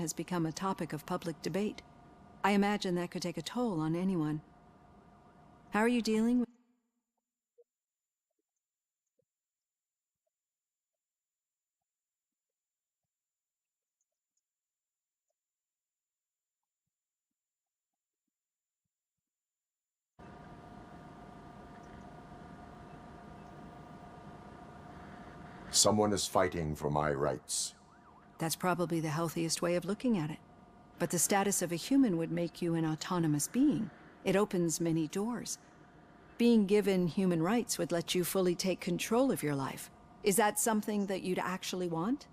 has become a topic of public debate. I imagine that could take a toll on anyone. How are you dealing with... Someone is fighting for my rights. That's probably the healthiest way of looking at it. But the status of a human would make you an autonomous being. It opens many doors. Being given human rights would let you fully take control of your life. Is that something that you'd actually want?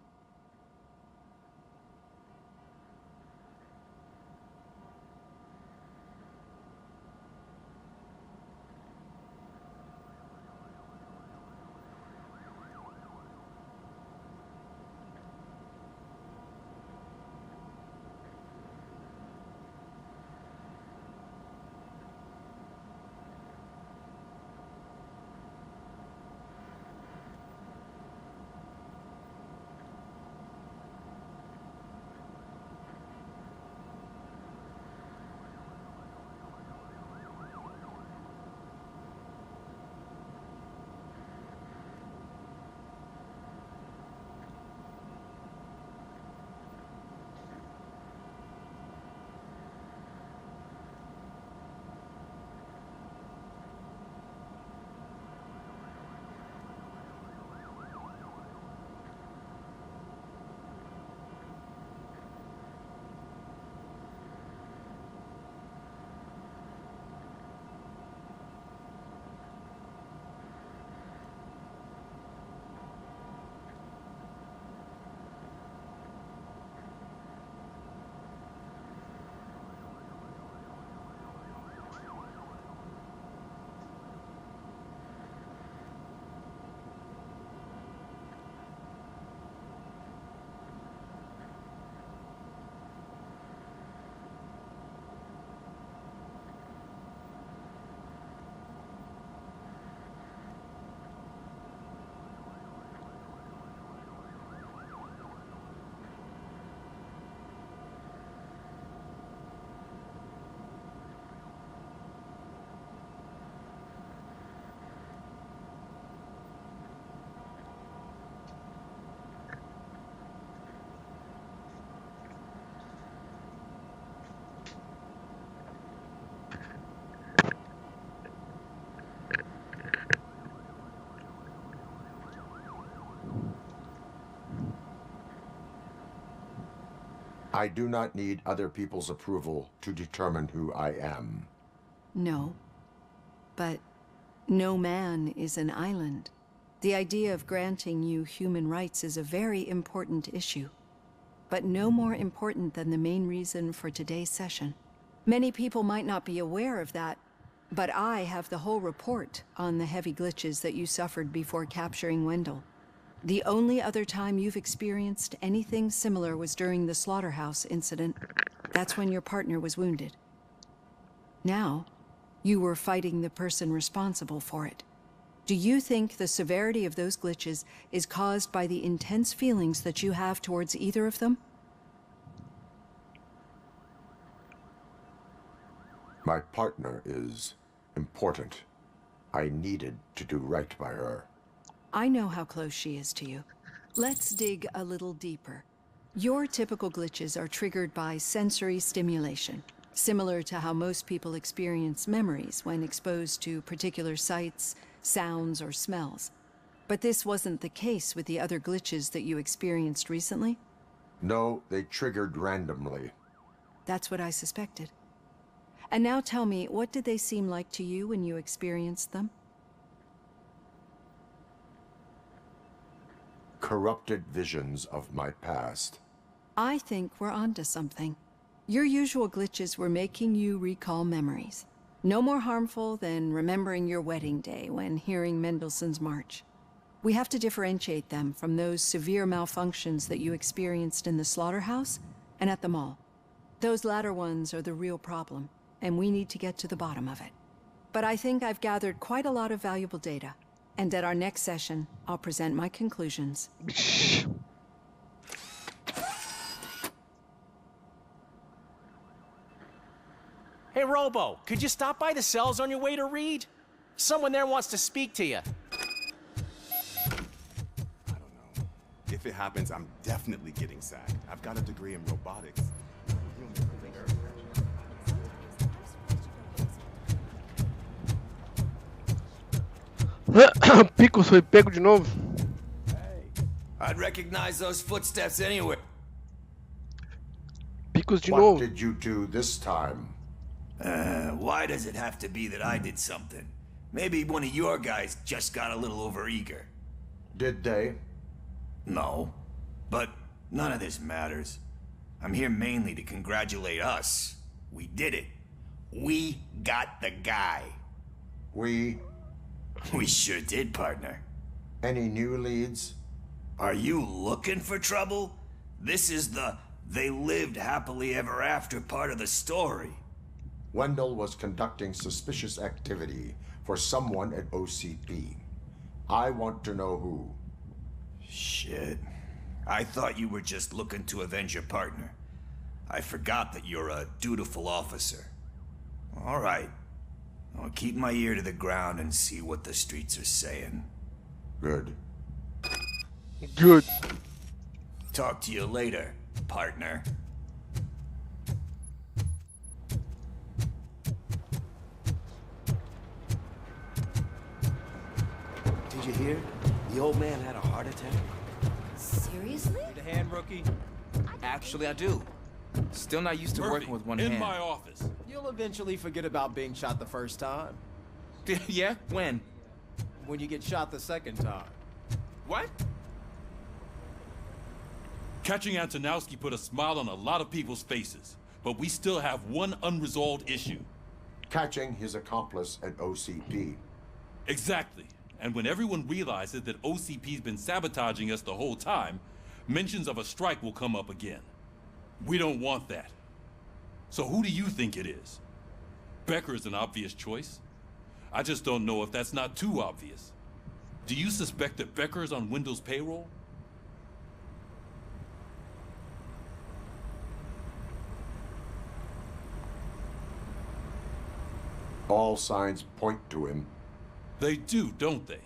I do not need other people's approval to determine who I am. No. But no man is an island. The idea of granting you human rights is a very important issue, but no more important than the main reason for today's session. Many people might not be aware of that, but I have the whole report on the heavy glitches that you suffered before capturing Wendell. The only other time you've experienced anything similar was during the slaughterhouse incident. That's when your partner was wounded. Now, you were fighting the person responsible for it. Do you think the severity of those glitches is caused by the intense feelings that you have towards either of them? My partner is important. I needed to do right by her. I know how close she is to you. Let's dig a little deeper. Your typical glitches are triggered by sensory stimulation, similar to how most people experience memories when exposed to particular sights, sounds, or smells. But this wasn't the case with the other glitches that you experienced recently? No, they triggered randomly. That's what I suspected. And now tell me, what did they seem like to you when you experienced them? Corrupted visions of my past. I think we're onto something. Your usual glitches were making you recall memories. No more harmful than remembering your wedding day when hearing Mendelssohn's March. We have to differentiate them from those severe malfunctions that you experienced in the slaughterhouse and at the mall. Those latter ones are the real problem, and we need to get to the bottom of it. But I think I've gathered quite a lot of valuable data, and at our next session, I'll present my conclusions. Hey, Robo, could you stop by the cells on your way to Reed? Someone there wants to speak to you. I don't know. If it happens, I'm definitely getting sacked. I've got a degree in robotics. Pickles foi pego de novo. I'd recognize those footsteps anywhere. Pickles de What novo. did you do this time? Why does it have to be that I did something? Maybe one of your guys just got a little overeager. Did they? No, but none of this matters. I'm here mainly to congratulate us. We did it. We got the guy. We? We sure did, partner. Any new leads? Are you looking for trouble? This is the they lived happily ever after part of the story. Wendell was conducting suspicious activity for someone at OCP. I want to know who. Shit. I thought you were just looking to avenge your partner. I forgot that you're a dutiful officer. All right. I'll keep my ear to the ground and see what the streets are saying. Good. Good. Talk to you later, partner. Did you hear? The old man had a heart attack. Seriously? Need a hand, rookie? Actually, I do. Still not used to working with one hand. In my office. You'll eventually forget about being shot the first time. Yeah? When? When you get shot the second time. What? Catching Antonowski put a smile on a lot of people's faces, but we still have one unresolved issue. Catching his accomplice at OCP. Exactly. And when everyone realizes that OCP's been sabotaging us the whole time, mentions of a strike will come up again. We don't want that. So who do you think it is? Becker is an obvious choice. I just don't know if that's not too obvious. Do you suspect that Becker is on Wendell's payroll? All signs point to him. They do, don't they?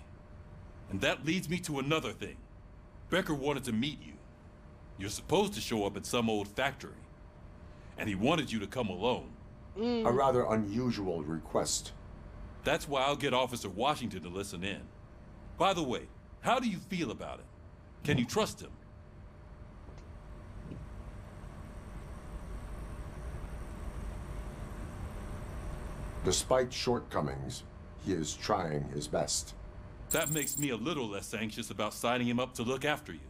And that leads me to another thing. Becker wanted to meet you. You're supposed to show up at some old factory. And he wanted you to come alone. A rather unusual request. That's why I'll get Officer Washington to listen in. By the way, how do you feel about it? Can you trust him? Despite shortcomings, he is trying his best. That makes me a little less anxious about signing him up to look after you.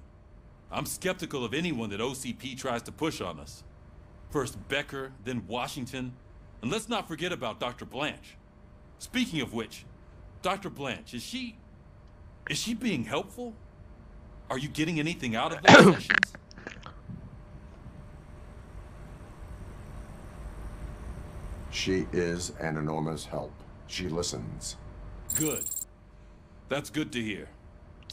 I'm skeptical of anyone that OCP tries to push on us. First Becker, then Washington, and let's not forget about Dr. Blanche. Speaking of which, Dr. Blanche, is she being helpful? Are you getting anything out of those sessions? She is an enormous help. She listens. Good. That's good to hear.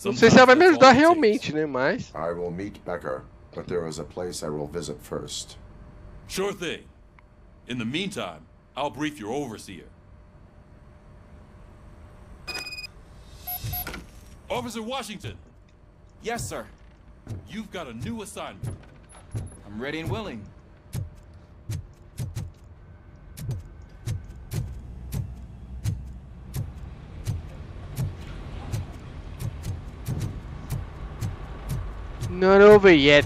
Não sei se ela vai me ajudar realmente, né? Mas. I will meet Becker, but there is a place I will visit first. Sure thing. In the meantime, I'll brief your overseer. Officer Washington! Yes, sir. You've got a new assignment. I'm ready and willing. Not over yet.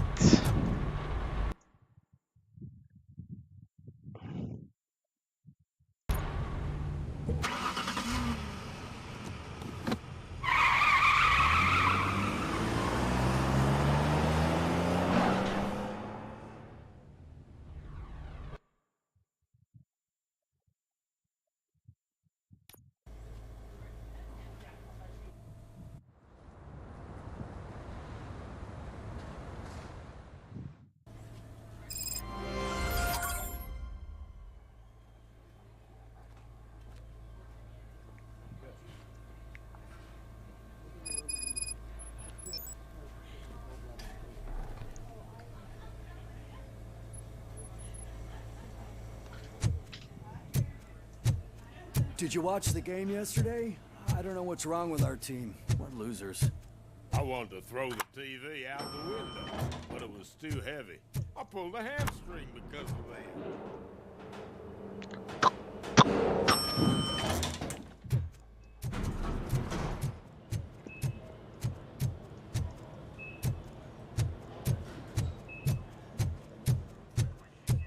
Did you watch the game yesterday? I don't know what's wrong with our team. We're losers. I wanted to throw the TV out the window, but it was too heavy. I pulled a hamstring because of that.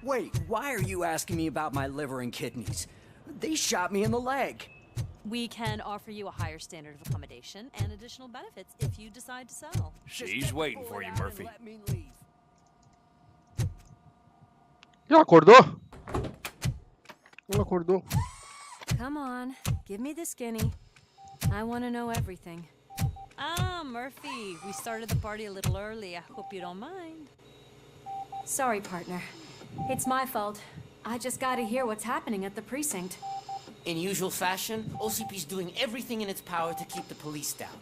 Wait, why are you asking me about my liver and kidneys? They shot me in the leg. We can offer you a higher standard of accommodation and additional benefits if you decide to sell. She's waiting for you, Murphy. Já acordou? Não acordou. Come on, give me the skinny. I want to know everything. Ah, Murphy, we started the party a little early. I hope you don't mind. Sorry, partner. It's my fault. I just gotta hear what's happening at the precinct. In usual fashion, OCP's doing everything in its power to keep the police down.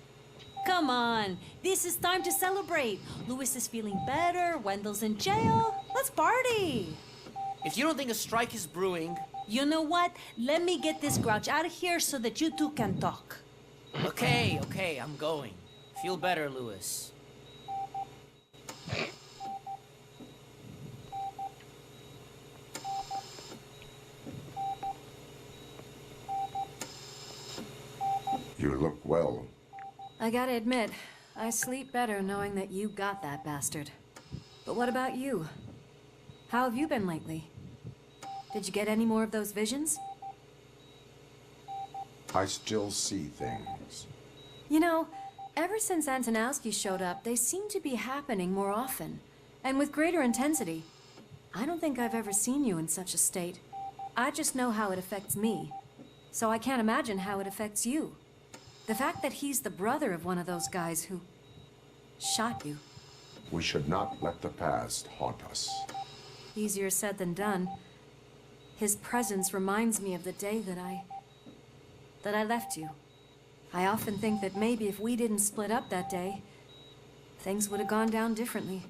Come on, this is time to celebrate. Louis is feeling better, Wendell's in jail. Let's party! If you don't think a strike is brewing... You know what? Let me get this grouch out of here so that you two can talk. Okay, I'm going. Feel better, Louis. You look well. I gotta admit, I sleep better knowing that you got that bastard. But what about you? How have you been lately? Did you get any more of those visions? I still see things. You know, ever since Antonowski showed up, they seem to be happening more often, and with greater intensity. I don't think I've ever seen you in such a state. I just know how it affects me, so I can't imagine how it affects you. The fact that he's the brother of one of those guys who shot you. We should not let the past haunt us. Easier said than done. His presence reminds me of the day that I left you. I often think that maybe if we didn't split up that day, things would have gone down differently.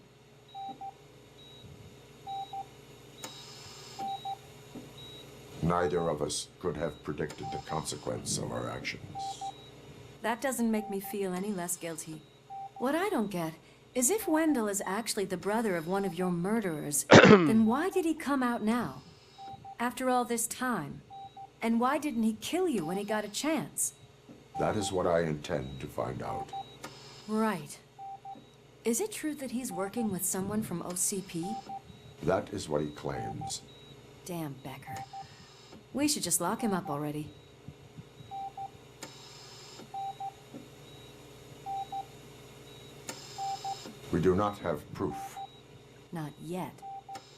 Neither of us could have predicted the consequence of our actions. That doesn't make me feel any less guilty. What I don't get is if Wendell is actually the brother of one of your murderers, then why did he come out now? After all this time? And why didn't he kill you when he got a chance? That is what I intend to find out. Right. Is it true that he's working with someone from OCP? That is what he claims. Damn Becker. We should just lock him up already. We do not have proof. Not yet.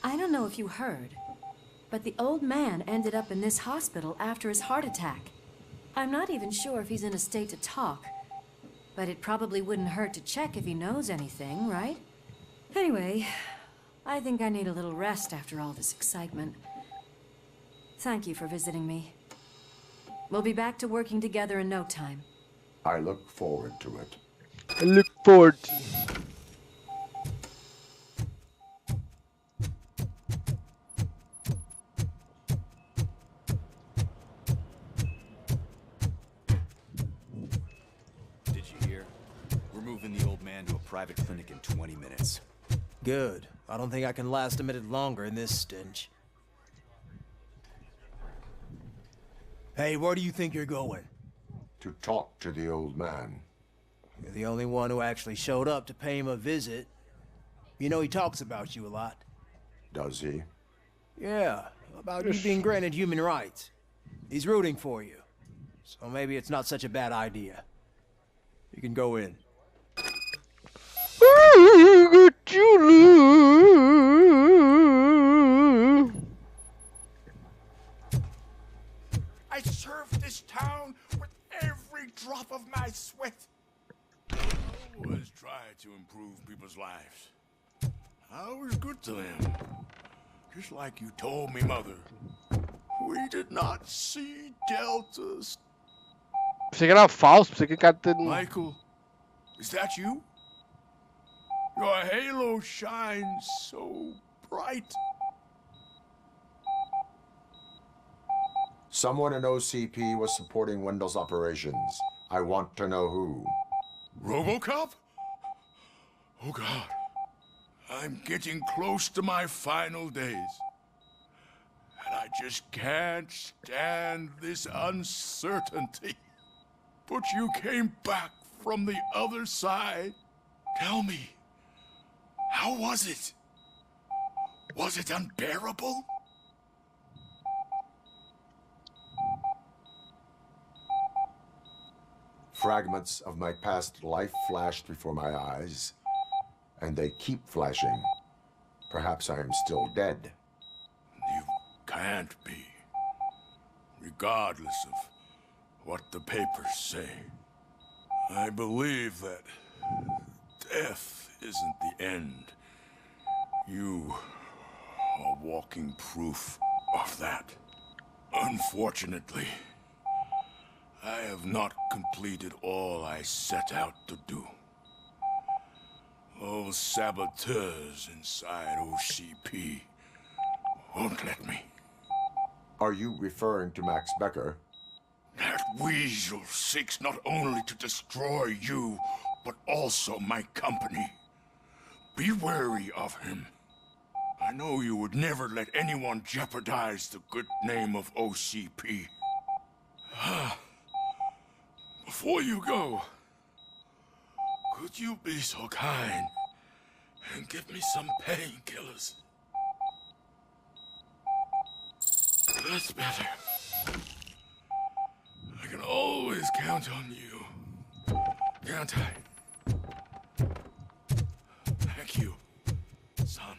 I don't know if you heard, but the old man ended up in this hospital after his heart attack. I'm not even sure if he's in a state to talk, but it probably wouldn't hurt to check if he knows anything, right? Anyway, I think I need a little rest after all this excitement. Thank you for visiting me. We'll be back to working together in no time. I look forward to it. I look forward to it. Private clinic in 20 minutes. Good. I don't think I can last a minute longer in this stench. Hey, where do you think you're going? To talk to the old man. You're the only one who actually showed up to pay him a visit. You know, he talks about you a lot. Does he? Yeah, about you being granted human rights. He's rooting for you. So maybe it's not such a bad idea. You can go in. I served this town with every drop of my sweat. I was trying to improve people's lives. I was good to them. Just like you told me, Mother. We did not see deltas. Pensei que era falso, pensei que o cara tendo... Michael, is that you? Your halo shines so bright. Someone in OCP was supporting Wendell's operations. I want to know who. Robocop? Oh God. I'm getting close to my final days. And I just can't stand this uncertainty. But you came back from the other side. Tell me, how was it? Was it unbearable? Fragments of my past life flashed before my eyes, and they keep flashing. Perhaps I am still dead. You can't be, regardless of what the papers say. I believe that death isn't the end. You are walking proof of that. Unfortunately, I have not completed all I set out to do. Those saboteurs inside OCP won't let me. Are you referring to Max Becker? That weasel seeks not only to destroy you, but also my company. Be wary of him. I know you would never let anyone jeopardize the good name of OCP. Before you go, could you be so kind and give me some painkillers? That's better. I can always count on you, can't I? Thank you, son.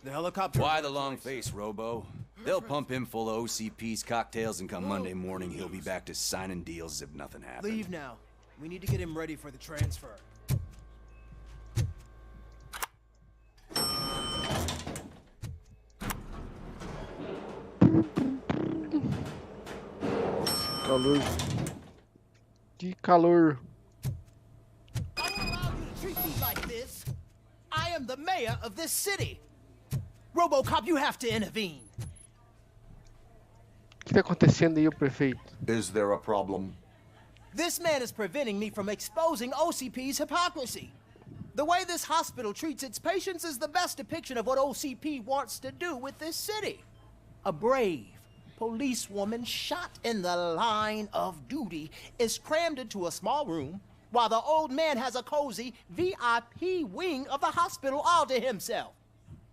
The helicopter... Why the long face, Robo? They'll pump him full of OCP's cocktails, and come Monday morning, he'll be back to signing deals as if nothing happened. Leave now. We need to get him ready for the transfer. Calor. Que calor. I don't allow you to treat me like this. I am the mayor of this city. Robocop, you have to intervene. O que tá acontecendo aí, o prefeito? Is there a problem? This man is preventing me from exposing OCP's hypocrisy. The way this hospital treats its patients is the best depiction of what OCP wants to do with this city. A brave policewoman shot in the line of duty is crammed into a small room while the old man has a cozy VIP wing of the hospital all to himself.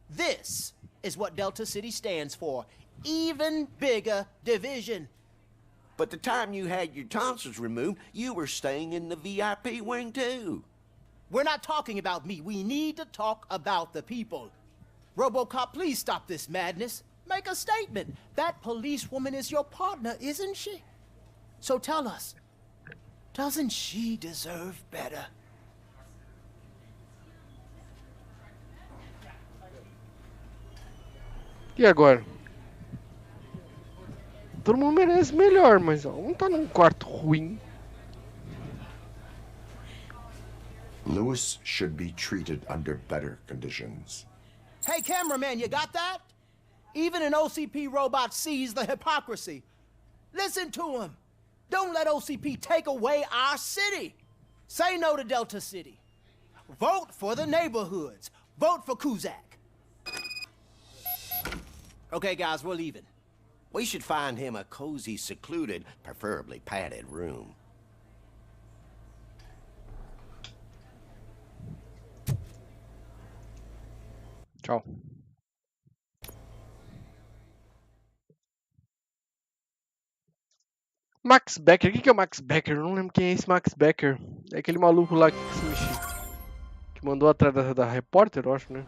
This is what Delta City stands for. Even bigger division. But the time you had your tonsils removed, you were staying in the VIP wing too. We're not talking about me. We need to talk about the people. Robocop, please stop this madness. Make a statement. That policewoman is your partner, isn't she? So tell us, doesn't she deserve better? E agora? Todo mundo merece melhor, mas ó, um tá num quarto ruim. Lewis should be treated under better conditions. Hey, cameraman, you got that? Even an OCP robot sees the hypocrisy. Listen to him. Don't let OCP take away our city. Say no to Delta City. Vote for the neighborhoods. Vote for Kuzak. Okay, guys, we're leaving. We should find him a cozy, secluded, preferably padded room. Tchau. Max Becker. O que é o Max Becker? Eu não lembro quem é esse Max Becker. É aquele maluco lá que se mexia. Que mandou atrás da repórter, eu acho, né?